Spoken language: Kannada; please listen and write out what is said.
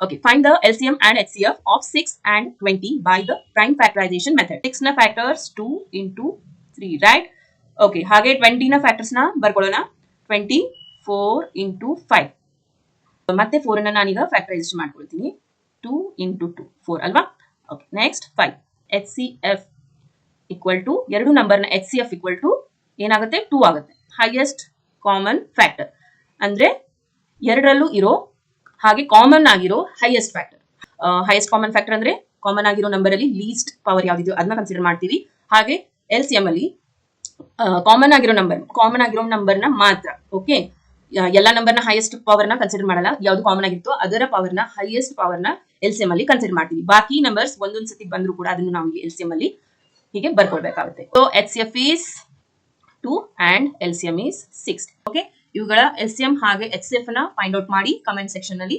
Okay, find the LCM and HCF of 6 and 20 by the prime factorization method. 6 ನ factors 2 into 3, right? Okay, ಹಾಗೆ 20 ನ factors ನ ಬರ್ಕೊಳ್ಳೋಣ. 24 into 5. ಮತ್ತೆ 4 ಅನ್ನ ನಾನೀಗ ಫ್ಯಾಕ್ಟರೈಸೇಷನ್ ಮಾಡ್ಕೊಳ್ತೀನಿ. 2 into 2, 4 ಅಲ್ವಾ? Okay, next 5. HCF equal to ಎರಡು ನಂಬರ್ನ HCF equal to ಏನಾಗುತ್ತೆ 2 ಆಗುತ್ತೆ. ಹೈಯೆಸ್ಟ್ ಕಾಮನ್ ಫ್ಯಾಕ್ಟರ್ ಅಂದ್ರೆ ಎರಡರಲ್ಲೂ ಇರೋ ಹಾಗೆ ಕಾಮನ್ ಆಗಿರೋ highest factor. Highest common factor ಅಂದ್ರೆ ಕಾಮನ್ ಆಗಿರೋ ನಂಬರ್ ಅಲ್ಲಿ ಲೀಸ್ಟ್ ಪವರ್ ಯಾವ್ದಿದೆಯೋ ಅದನ್ನ ಕನ್ಸಿಡರ್ ಮಾಡ್ತೀವಿ. ಹಾಗೆ LCM ಅಲ್ಲಿ ಕಾಮನ್ ಆಗಿರೋ ನಂಬರ್ನ ಮಾತ್ರ. ಓಕೆ, ಎಲ್ಲ ನಂಬರ್ನ ಹೈಯೆಸ್ಟ್ ಪವರ್ನ ಕನ್ಸಿಡರ್ ಮಾಡಲ್ಲ. ಯಾವ್ದು ಕಾಮನ್ ಆಗಿರುತ್ತೋ ಅದರ ಪವರ್ನ ಹೈಯೆಸ್ಟ್ ಪವರ್ನ LCM ಅಲ್ಲಿ ಕನ್ಸಿಡರ್ ಮಾಡ್ತೀವಿ. ಬಾಕಿ ನಂಬರ್ಸ್ ಒಂದೊಂದ್ ಸತಿ ಬಂದ್ರು ಕೂಡ ಅದನ್ನು ನಾವು LCM ಅಲ್ಲಿ ಹೀಗೆ ಬರ್ಕೊಳ್ಬೇಕಾಗುತ್ತೆ. So HCF is 2 and LCM is 6. Okay, ಇವುಗಳ LCM ಹಾಗೆ HCF ನ ಫೈಂಡ್ ಔಟ್ ಮಾಡಿ ಕಮೆಂಟ್ ಸೆಕ್ಷನ್ ನಲ್ಲಿ